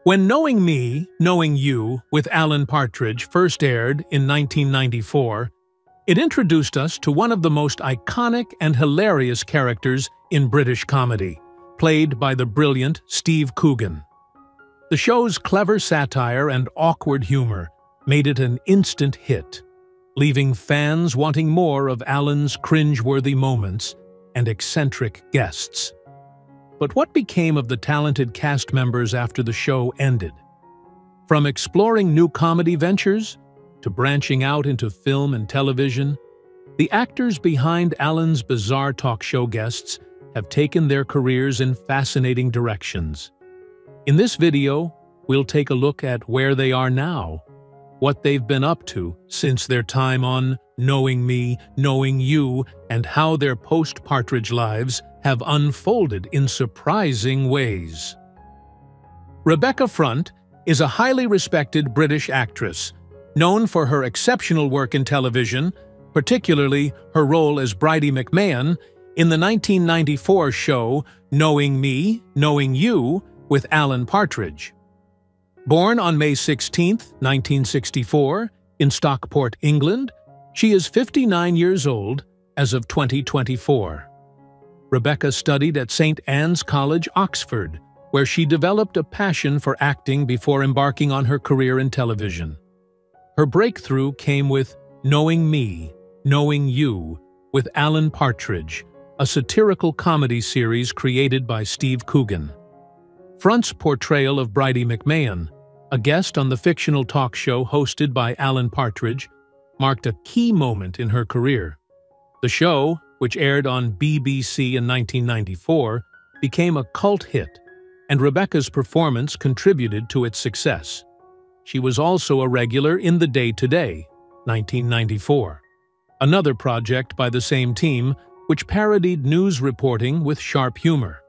When Knowing Me, Knowing You with Alan Partridge first aired in 1994, it introduced us to one of the most iconic and hilarious characters in British comedy, played by the brilliant Steve Coogan. The show's clever satire and awkward humor made it an instant hit, leaving fans wanting more of Alan's cringe-worthy moments and eccentric guests. But what became of the talented cast members after the show ended? From exploring new comedy ventures to branching out into film and television, the actors behind Alan's bizarre talk show guests have taken their careers in fascinating directions. In this video, we'll take a look at where they are now, what they've been up to since their time on Knowing Me, Knowing You, and how their post-Partridge lives have unfolded in surprising ways. Rebecca Front is a highly respected British actress, known for her exceptional work in television, particularly her role as Bridie McMahon in the 1994 show Knowing Me, Knowing You with Alan Partridge. Born on May 16, 1964, in Stockport, England, she is 59 years old as of 2024. Rebecca studied at St. Anne's College, Oxford, where she developed a passion for acting before embarking on her career in television. Her breakthrough came with Knowing Me, Knowing You with Alan Partridge, a satirical comedy series created by Steve Coogan. Front's portrayal of Bridie McMahon, a guest on the fictional talk show hosted by Alan Partridge, marked a key moment in her career. The show, which aired on BBC in 1994, became a cult hit, and Rebecca's performance contributed to its success. She was also a regular in The Day Today, 1994, another project by the same team which parodied news reporting with sharp humor.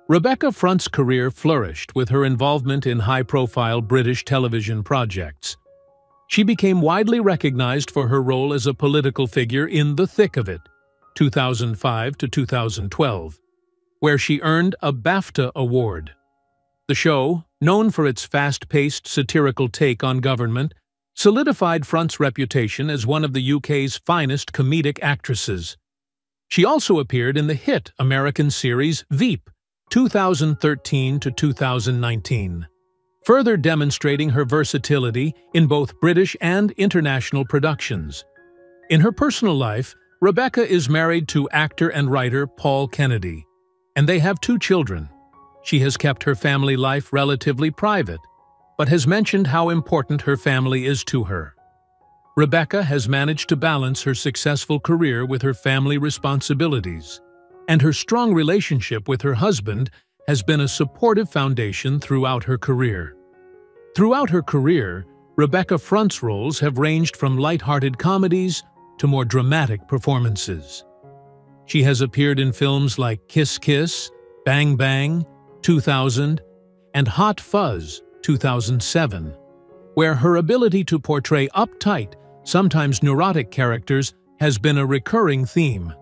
Rebecca Front's career flourished with her involvement in high-profile British television projects. She became widely recognized for her role as a political figure in The Thick of It, 2005 to 2012, where she earned a BAFTA award. The show, known for its fast-paced satirical take on government, solidified Front's reputation as one of the UK's finest comedic actresses. She also appeared in the hit American series Veep, 2013 to 2019, further demonstrating her versatility in both British and international productions. In her personal life, Rebecca is married to actor and writer Paul Kennedy, and they have 2 children. She has kept her family life relatively private, but has mentioned how important her family is to her. Rebecca has managed to balance her successful career with her family responsibilities, and her strong relationship with her husband has been a supportive foundation throughout her career. Throughout her career, Rebecca Front's roles have ranged from light-hearted comedies to more dramatic performances. She has appeared in films like Kiss Kiss, Bang Bang, 2000, and Hot Fuzz, 2007, where her ability to portray uptight, sometimes neurotic characters has been a recurring theme.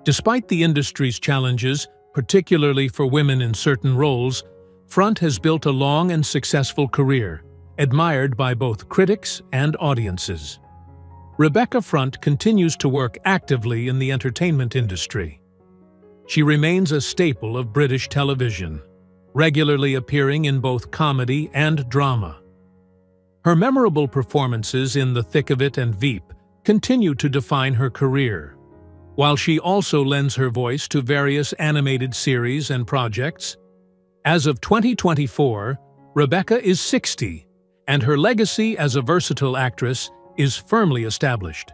Despite the industry's challenges, particularly for women in certain roles, Front has built a long and successful career, admired by both critics and audiences. Rebecca Front continues to work actively in the entertainment industry. She remains a staple of British television, regularly appearing in both comedy and drama. Her memorable performances in The Thick of It and Veep continue to define her career, while she also lends her voice to various animated series and projects. As of 2024, Rebecca is 60, and her legacy as a versatile actress is firmly established.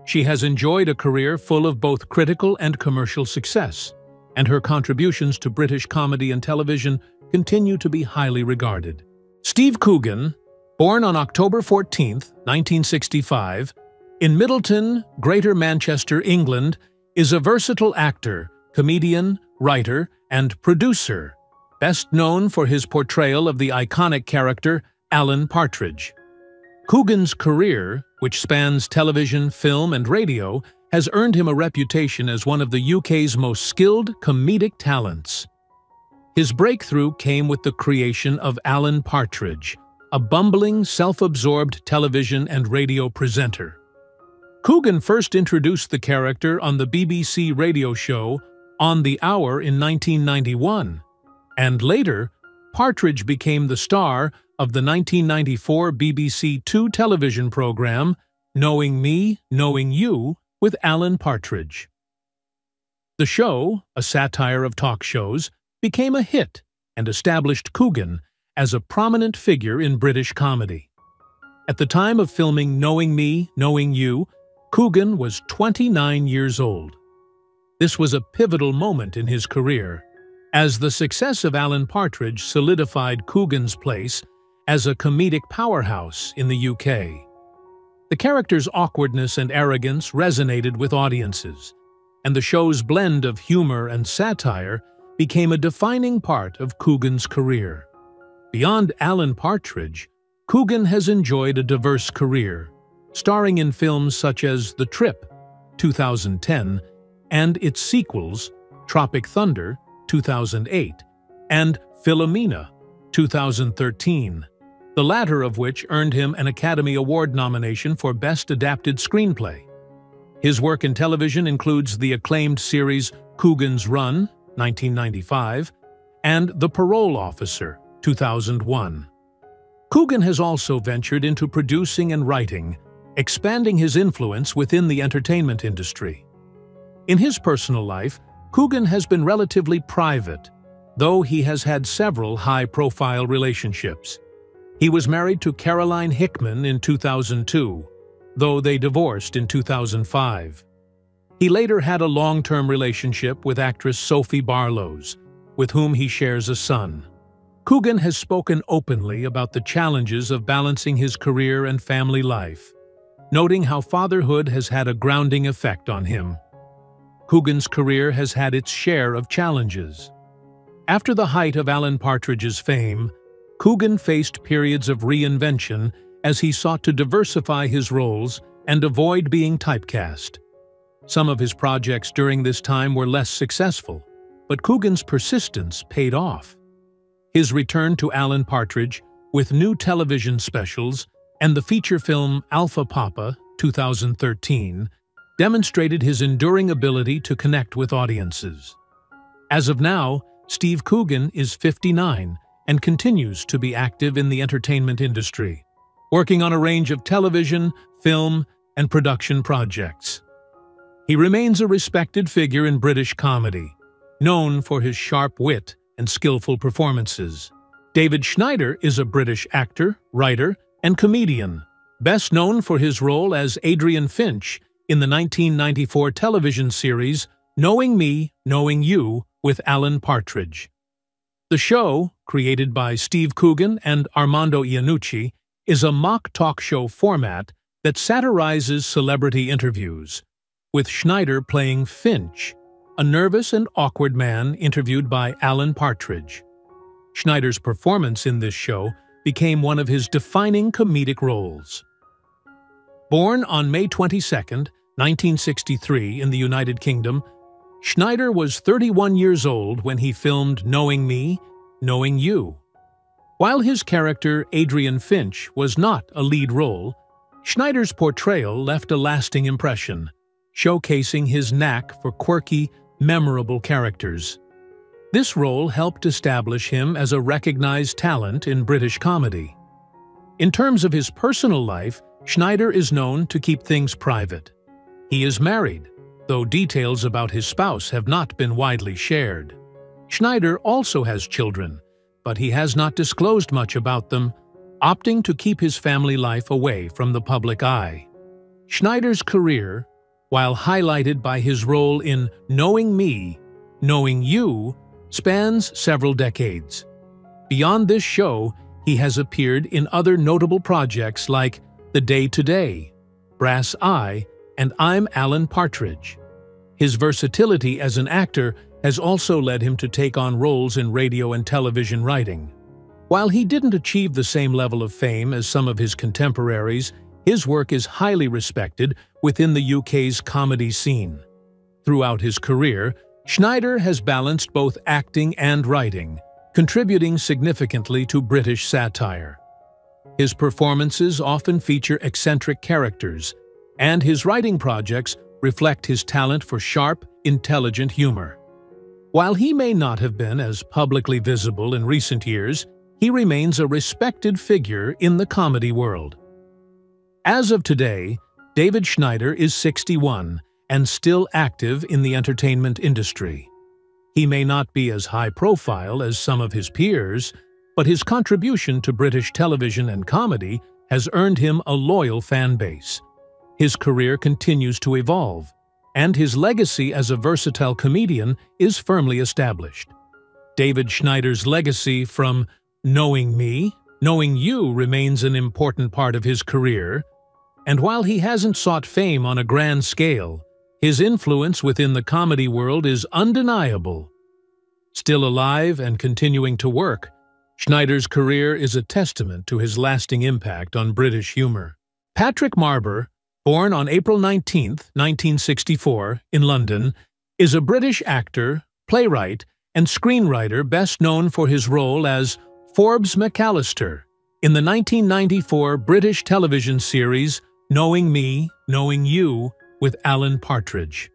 She has enjoyed a career full of both critical and commercial success, and her contributions to British comedy and television continue to be highly regarded. Steve Coogan, born on October 14, 1965, in Middleton, Greater Manchester, England, is a versatile actor, comedian, writer, and producer, best known for his portrayal of the iconic character Alan Partridge. Coogan's career, which spans television, film, and radio, has earned him a reputation as one of the UK's most skilled comedic talents. His breakthrough came with the creation of Alan Partridge, a bumbling, self-absorbed television and radio presenter. Coogan first introduced the character on the BBC radio show On the Hour in 1991, and later, Partridge became the star of the 1994 BBC Two television program Knowing Me, Knowing You with Alan Partridge. The show, a satire of talk shows, became a hit and established Coogan as a prominent figure in British comedy. At the time of filming Knowing Me, Knowing You, Coogan was 29 years old. This was a pivotal moment in his career, as the success of Alan Partridge solidified Coogan's place as a comedic powerhouse in the UK. The character's awkwardness and arrogance resonated with audiences, and the show's blend of humor and satire became a defining part of Coogan's career. Beyond Alan Partridge, Coogan has enjoyed a diverse career, starring in films such as The Trip, 2010, and its sequels, Tropic Thunder, 2008, and Philomena, 2013, the latter of which earned him an Academy Award nomination for Best Adapted Screenplay. His work in television includes the acclaimed series Coogan's Run, 1995, and The Parole Officer, 2001. Coogan has also ventured into producing and writing, expanding his influence within the entertainment industry. In his personal life, Coogan has been relatively private, though he has had several high-profile relationships. He was married to Caroline Hickman in 2002, though they divorced in 2005. He later had a long-term relationship with actress Sophie Barlows, with whom he shares a son. Coogan has spoken openly about the challenges of balancing his career and family life, noting how fatherhood has had a grounding effect on him. Coogan's career has had its share of challenges. After the height of Alan Partridge's fame, Coogan faced periods of reinvention as he sought to diversify his roles and avoid being typecast. Some of his projects during this time were less successful, but Coogan's persistence paid off. His return to Alan Partridge, with new television specials and the feature film Alpha Papa, 2013, demonstrated his enduring ability to connect with audiences. As of now, Steve Coogan is 59 and continues to be active in the entertainment industry, working on a range of television, film, and production projects. He remains a respected figure in British comedy, known for his sharp wit and skillful performances. David Schneider is a British actor, writer, and comedian, best known for his role as Adrian Finch in the 1994 television series Knowing Me, Knowing You with Alan Partridge. The show, created by Steve Coogan and Armando Iannucci, is a mock talk show format that satirizes celebrity interviews, with Schneider playing Finch, a nervous and awkward man interviewed by Alan Partridge. Schneider's performance in this show became one of his defining comedic roles. Born on May 22, 1963 in the United Kingdom, Schneider was 31 years old when he filmed Knowing Me, Knowing You. While his character Adrian Finch was not a lead role, Schneider's portrayal left a lasting impression, showcasing his knack for quirky, memorable characters. This role helped establish him as a recognized talent in British comedy. In terms of his personal life, Schneider is known to keep things private. He is married, though details about his spouse have not been widely shared. Schneider also has children, but he has not disclosed much about them, opting to keep his family life away from the public eye. Schneider's career, while highlighted by his role in Knowing Me, Knowing You, spans several decades. Beyond this show, he has appeared in other notable projects like The Day Today, Brass Eye, and I'm Alan Partridge. His versatility as an actor has also led him to take on roles in radio and television writing. While he didn't achieve the same level of fame as some of his contemporaries, his work is highly respected within the UK's comedy scene. Throughout his career, Schneider has balanced both acting and writing, contributing significantly to British satire. His performances often feature eccentric characters, and his writing projects reflect his talent for sharp, intelligent humor. While he may not have been as publicly visible in recent years, he remains a respected figure in the comedy world. As of today, David Schneider is 61 and still active in the entertainment industry. He may not be as high-profile as some of his peers, but his contribution to British television and comedy has earned him a loyal fan base. His career continues to evolve, and his legacy as a versatile comedian is firmly established. David Schneider's legacy from Knowing Me, Knowing You remains an important part of his career, and while he hasn't sought fame on a grand scale, his influence within the comedy world is undeniable. Still alive and continuing to work, Schneider's career is a testament to his lasting impact on British humor. Patrick Marber, born on April 19, 1964, in London, is a British actor, playwright, and screenwriter best known for his role as Forbes McAllister in the 1994 British television series Knowing Me, Knowing You with Alan Partridge.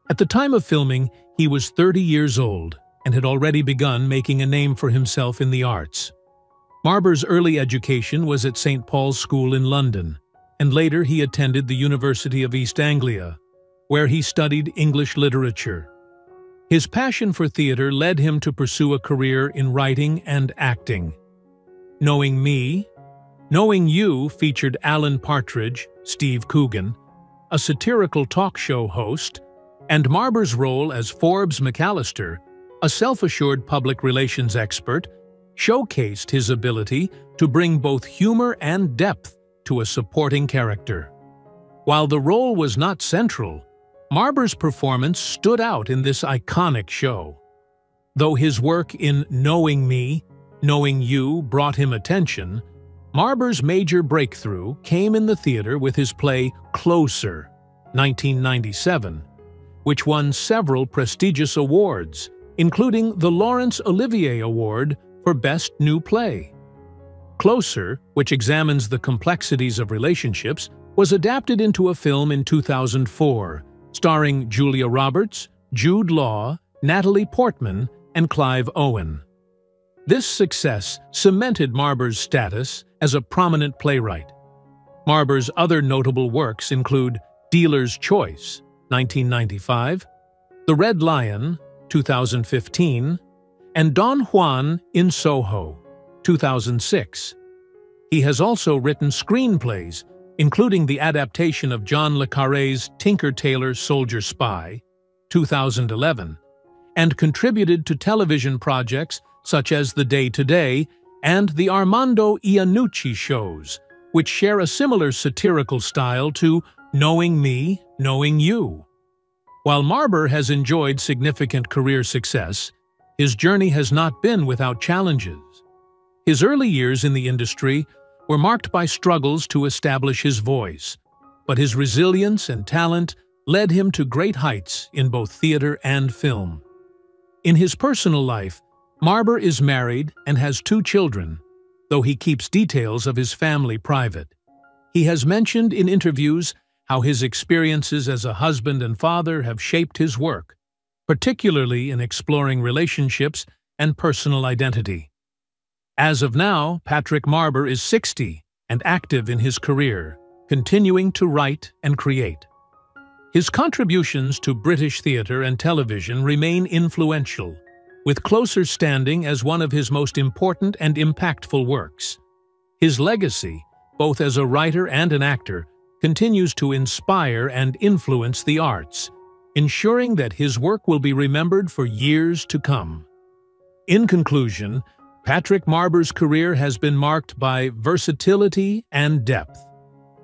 At the time of filming, he was 30 years old and had already begun making a name for himself in the arts. Marber's early education was at St. Paul's School in London, and later he attended the University of East Anglia, where he studied English literature. His passion for theatre led him to pursue a career in writing and acting. Knowing Me, Knowing You featured Alan Partridge, Steve Coogan, a satirical talk show host, and Marber's role as Forbes McAllister, a self-assured public relations expert, showcased his ability to bring both humor and depth to a supporting character. While the role was not central, Marber's performance stood out in this iconic show. Though his work in Knowing Me, Knowing You brought him attention, Marber's major breakthrough came in the theater with his play Closer, 1997, which won several prestigious awards, including the Laurence Olivier Award for Best New Play. Closer, which examines the complexities of relationships, was adapted into a film in 2004, starring Julia Roberts, Jude Law, Natalie Portman, and Clive Owen. This success cemented Marber's status as a prominent playwright. Marber's other notable works include Dealer's Choice, 1995, The Red Lion, 2015, and Don Juan in Soho, 2006. He has also written screenplays, including the adaptation of John le Carré's Tinker Tailor Soldier Spy, 2011, and contributed to television projects such as The Day Today and the Armando Iannucci shows, which share a similar satirical style to Knowing Me, Knowing You. While Marber has enjoyed significant career success, his journey has not been without challenges. His early years in the industry were marked by struggles to establish his voice, but his resilience and talent led him to great heights in both theater and film. In his personal life, Marber is married and has 2 children, though he keeps details of his family private. He has mentioned in interviews how his experiences as a husband and father have shaped his work, particularly in exploring relationships and personal identity. As of now, Patrick Marber is 60 and active in his career, continuing to write and create. His contributions to British theatre and television remain influential, with Closer standing as one of his most important and impactful works. His legacy, both as a writer and an actor, continues to inspire and influence the arts, ensuring that his work will be remembered for years to come. In conclusion, Patrick Marber's career has been marked by versatility and depth.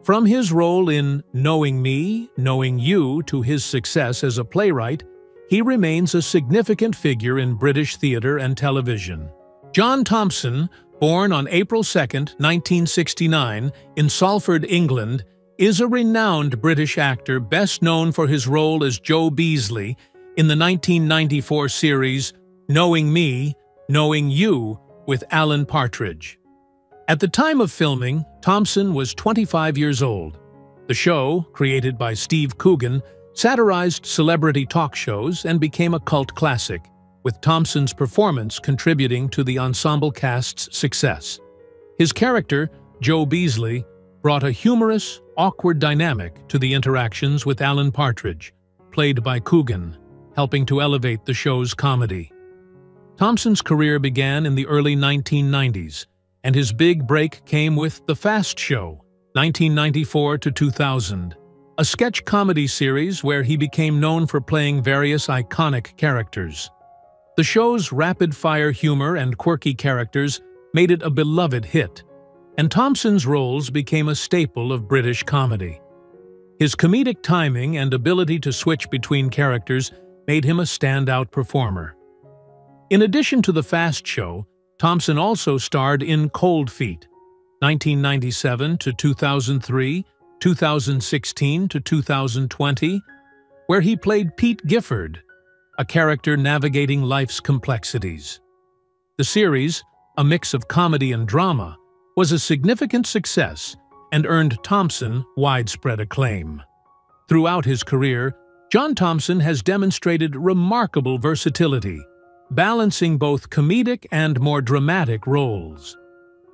From his role in Knowing Me, Knowing You to his success as a playwright, he remains a significant figure in British theatre and television. John Thompson, born on April 2, 1969, in Salford, England, is a renowned British actor best known for his role as Joe Beasley in the 1994 series Knowing Me, Knowing You with Alan Partridge. At the time of filming, Thompson was 25 years old. The show, created by Steve Coogan, satirized celebrity talk shows and became a cult classic, with Thompson's performance contributing to the ensemble cast's success. His character, Joe Beasley, brought a humorous, awkward dynamic to the interactions with Alan Partridge, played by Coogan, helping to elevate the show's comedy. Thompson's career began in the early 1990s, and his big break came with The Fast Show, 1994 to 2000, a sketch comedy series where he became known for playing various iconic characters. The show's rapid-fire humor and quirky characters made it a beloved hit, and Thompson's roles became a staple of British comedy. His comedic timing and ability to switch between characters made him a standout performer. In addition to The Fast Show, Thompson also starred in Cold Feet, 1997 to 2003, 2016 to 2020, where he played Pete Gifford, a character navigating life's complexities. The series, a mix of comedy and drama, was a significant success and earned Thompson widespread acclaim. Throughout his career, John Thompson has demonstrated remarkable versatility, balancing both comedic and more dramatic roles.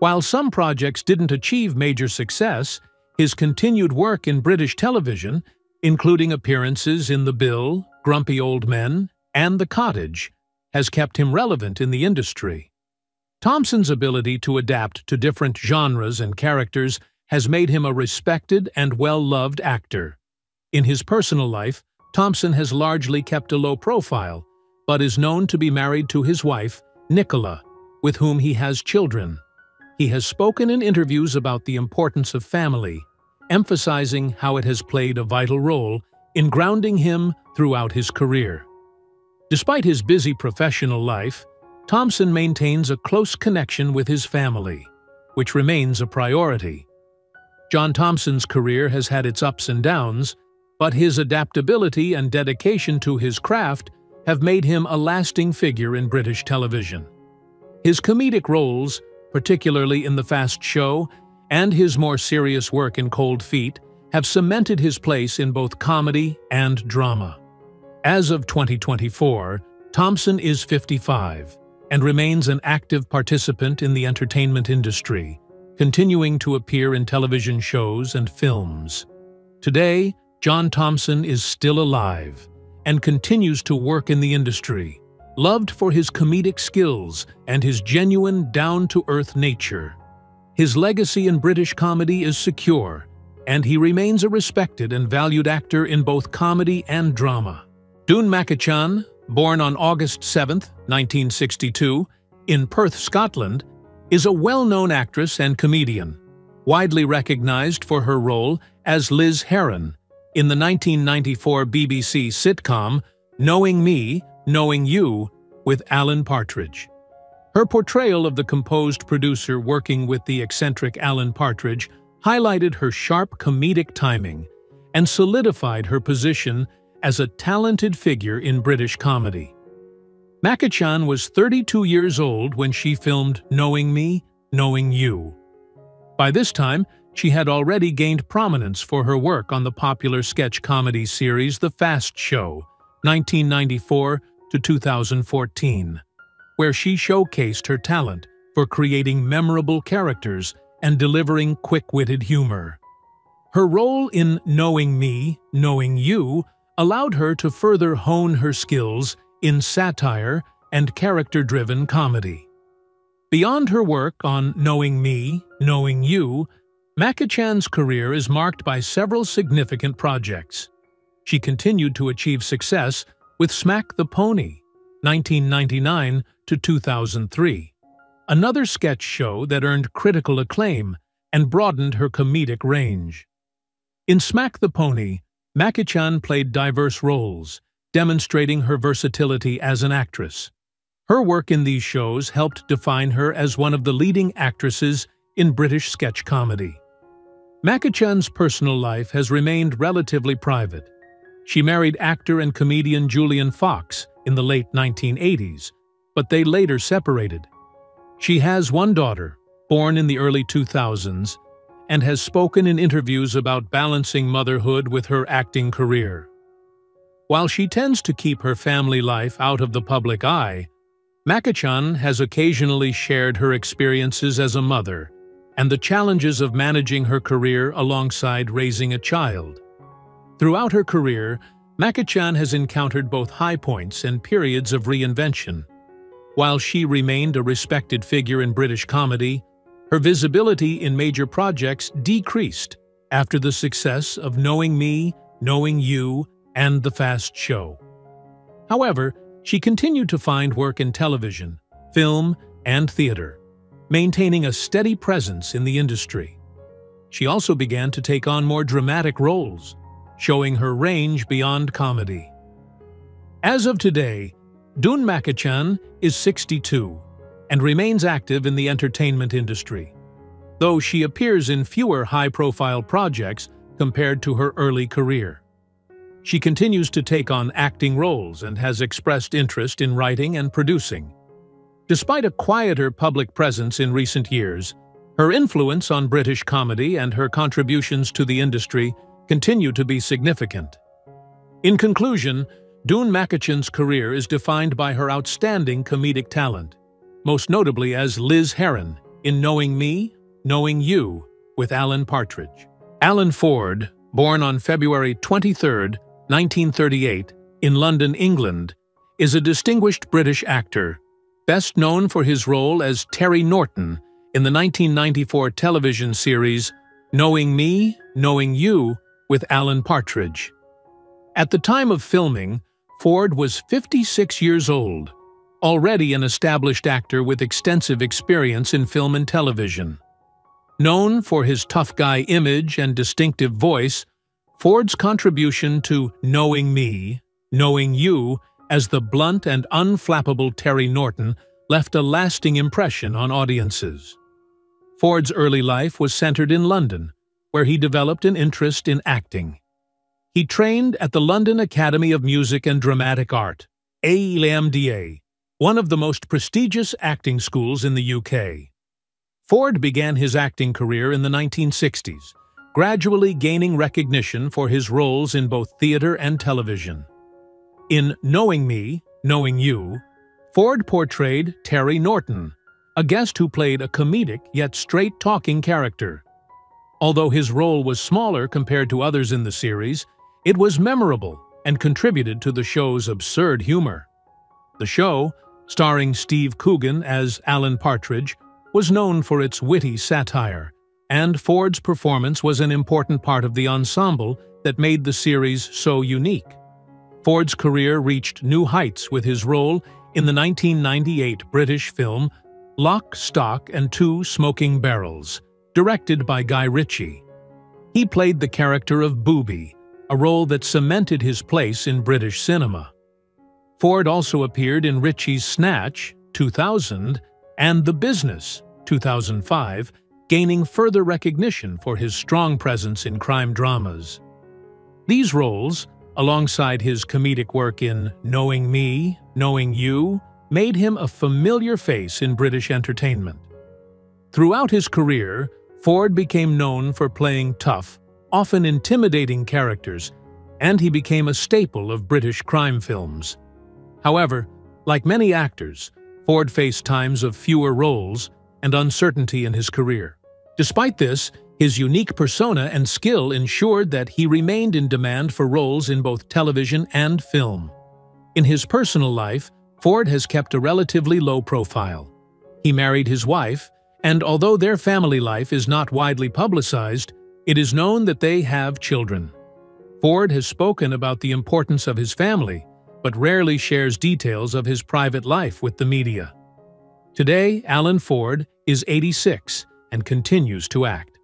While some projects didn't achieve major success, his continued work in British television, including appearances in The Bill, Grumpy Old Men, and The Cottage, has kept him relevant in the industry. Thompson's ability to adapt to different genres and characters has made him a respected and well-loved actor. In his personal life, Thompson has largely kept a low profile, but is known to be married to his wife, Nicola, with whom he has children. He has spoken in interviews about the importance of family, emphasizing how it has played a vital role in grounding him throughout his career. Despite his busy professional life, Thompson maintains a close connection with his family, which remains a priority. John Thompson's career has had its ups and downs, but his adaptability and dedication to his craft have made him a lasting figure in British television. His comedic roles, particularly in The Fast Show, and his more serious work in Cold Feet, have cemented his place in both comedy and drama. As of 2024, Thompson is 55 and remains an active participant in the entertainment industry, continuing to appear in television shows and films. Today, John Thompson is still alive and continues to work in the industry, loved for his comedic skills and his genuine, down-to-earth nature. His legacy in British comedy is secure, and he remains a respected and valued actor in both comedy and drama. Dún Macachan, born on August 7, 1962, in Perth, Scotland, is a well-known actress and comedian, widely recognized for her role as Liz Heron in the 1994 BBC sitcom Knowing Me, Knowing You with Alan Partridge. Her portrayal of the composed producer working with the eccentric Alan Partridge highlighted her sharp comedic timing and solidified her position as a talented figure in British comedy. Macachan was 32 years old when she filmed Knowing Me, Knowing You. By this time, she had already gained prominence for her work on the popular sketch comedy series The Fast Show, 1994 to 2014, where she showcased her talent for creating memorable characters and delivering quick-witted humor. Her role in Knowing Me, Knowing You allowed her to further hone her skills in satire and character-driven comedy. Beyond her work on Knowing Me, Knowing You, Macachan's career is marked by several significant projects. She continued to achieve success with Smack the Pony, 1999 to 2003, another sketch show that earned critical acclaim and broadened her comedic range. In Smack the Pony, Macachan played diverse roles, demonstrating her versatility as an actress. Her work in these shows helped define her as one of the leading actresses in British sketch comedy. Macachan's personal life has remained relatively private. She married actor and comedian Julian Fox in the late 1980s, but they later separated. She has one daughter, born in the early 2000s, and has spoken in interviews about balancing motherhood with her acting career. While she tends to keep her family life out of the public eye, Makichan has occasionally shared her experiences as a mother and the challenges of managing her career alongside raising a child. Throughout her career, Makichan has encountered both high points and periods of reinvention. While she remained a respected figure in British comedy, her visibility in major projects decreased after the success of Knowing Me, Knowing You, and The Fast Show. However, she continued to find work in television, film, and theater, maintaining a steady presence in the industry. She also began to take on more dramatic roles, showing her range beyond comedy. As of today, Dun Makichan is 62 and remains active in the entertainment industry, though she appears in fewer high-profile projects compared to her early career. She continues to take on acting roles and has expressed interest in writing and producing. Despite a quieter public presence in recent years, her influence on British comedy and her contributions to the industry continue to be significant. In conclusion, Dun Makichan's career is defined by her outstanding comedic talent, most notably as Liz Heron in Knowing Me, Knowing You with Alan Partridge. Alan Ford, born on February 23, 1938, in London, England, is a distinguished British actor, best known for his role as Terry Norton in the 1994 television series Knowing Me, Knowing You with Alan Partridge. At the time of filming, Ford was 56 years old, already an established actor with extensive experience in film and television. Known for his tough guy image and distinctive voice, Ford's contribution to Knowing Me, Knowing You as the blunt and unflappable Terry Norton left a lasting impression on audiences. Ford's early life was centered in London, where he developed an interest in acting. He trained at the London Academy of Music and Dramatic Art, ALMDA, one of the most prestigious acting schools in the UK. Ford began his acting career in the 1960s, gradually gaining recognition for his roles in both theater and television. In Knowing Me, Knowing You, Ford portrayed Terry Norton, a guest who played a comedic yet straight-talking character. Although his role was smaller compared to others in the series, it was memorable and contributed to the show's absurd humor. The show, starring Steve Coogan as Alan Partridge, was known for its witty satire, and Ford's performance was an important part of the ensemble that made the series so unique. Ford's career reached new heights with his role in the 1998 British film Lock, Stock and Two Smoking Barrels, directed by Guy Ritchie. He played the character of Booby, a role that cemented his place in British cinema. Ford also appeared in Ritchie's Snatch, 2000, and The Business, 2005, gaining further recognition for his strong presence in crime dramas. These roles, alongside his comedic work in Knowing Me, Knowing You, made him a familiar face in British entertainment. Throughout his career, Ford became known for playing tough, often intimidating characters, and he became a staple of British crime films. However, like many actors, Ford faced times of fewer roles and uncertainty in his career. Despite this, his unique persona and skill ensured that he remained in demand for roles in both television and film. In his personal life, Ford has kept a relatively low profile. He married his wife, and although their family life is not widely publicized, it is known that they have children. Ford has spoken about the importance of his family, but rarely shares details of his private life with the media. Today, Alan Ford is 86 and continues to act.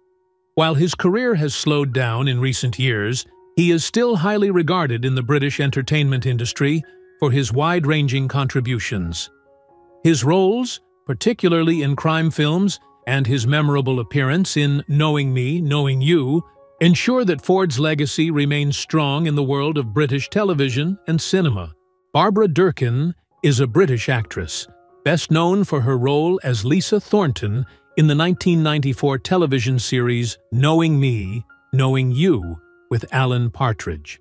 While his career has slowed down in recent years, he is still highly regarded in the British entertainment industry for his wide-ranging contributions. His roles, particularly in crime films, and his memorable appearance in Knowing Me, Knowing You, Ensure that Ford's legacy remains strong in the world of British television and cinema. Barbara Durkin is a British actress, best known for her role as Lisa Thornton in the 1994 television series Knowing Me, Knowing You with Alan Partridge.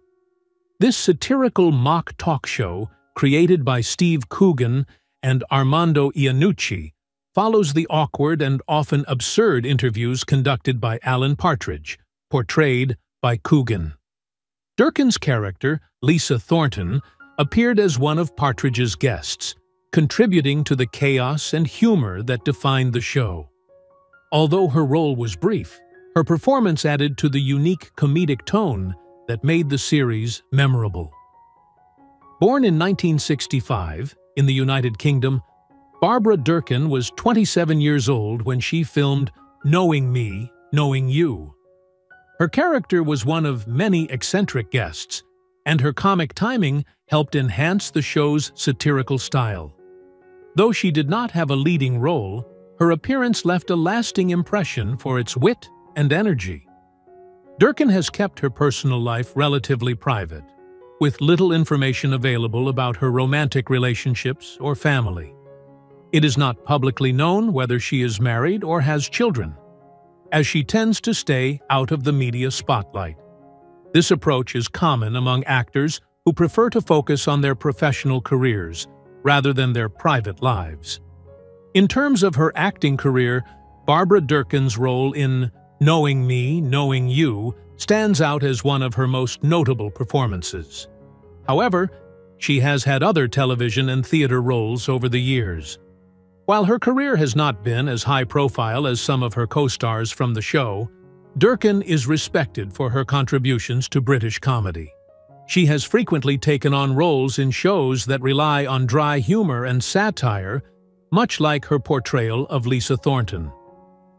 This satirical mock talk show, created by Steve Coogan and Armando Iannucci, follows the awkward and often absurd interviews conducted by Alan Partridge, portrayed by Coogan. Durkin's character, Lisa Thornton, appeared as one of Partridge's guests, contributing to the chaos and humor that defined the show. Although her role was brief, her performance added to the unique comedic tone that made the series memorable. Born in 1965 in the United Kingdom, Barbara Durkin was 27 years old when she filmed Knowing Me, Knowing You. Her character was one of many eccentric guests, and her comic timing helped enhance the show's satirical style. Though she did not have a leading role, her appearance left a lasting impression for its wit and energy. Durkin has kept her personal life relatively private, with little information available about her romantic relationships or family. It is not publicly known whether she is married or has children, as she tends to stay out of the media spotlight. This approach is common among actors who prefer to focus on their professional careers rather than their private lives. In terms of her acting career, Barbara Durkin's role in Knowing Me, Knowing You stands out as one of her most notable performances. However, she has had other television and theater roles over the years. While her career has not been as high-profile as some of her co-stars from the show, Durkin is respected for her contributions to British comedy. She has frequently taken on roles in shows that rely on dry humor and satire, much like her portrayal of Lisa Thornton.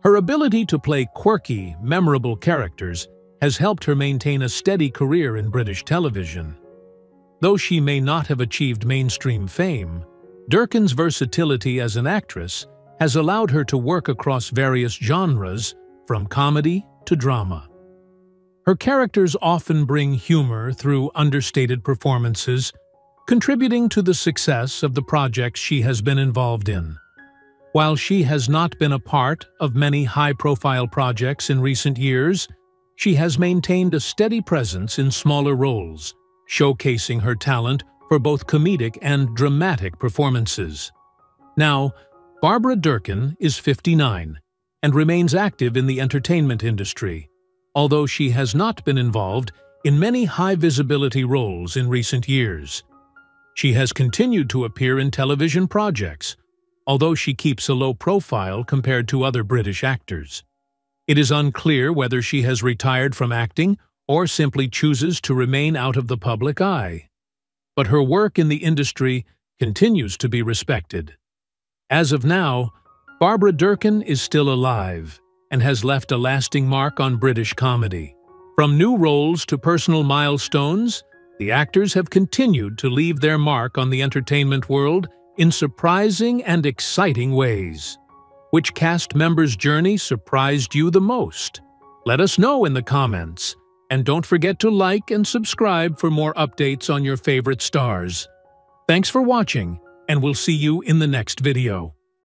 Her ability to play quirky, memorable characters has helped her maintain a steady career in British television. Though she may not have achieved mainstream fame, Durkin's versatility as an actress has allowed her to work across various genres, from comedy to drama. Her characters often bring humor through understated performances, contributing to the success of the projects she has been involved in. While she has not been a part of many high-profile projects in recent years, she has maintained a steady presence in smaller roles, showcasing her talent for both comedic and dramatic performances. Now, Barbara Durkin is 59 and remains active in the entertainment industry, although she has not been involved in many high-visibility roles in recent years. She has continued to appear in television projects, although she keeps a low profile compared to other British actors. It is unclear whether she has retired from acting or simply chooses to remain out of the public eye. But her work in the industry continues to be respected. As of now, Barbara Durkin is still alive and has left a lasting mark on British comedy. From new roles to personal milestones, the actors have continued to leave their mark on the entertainment world in surprising and exciting ways. Which cast member's journey surprised you the most? Let us know in the comments. And don't forget to like and subscribe for more updates on your favorite stars. Thanks for watching, and we'll see you in the next video.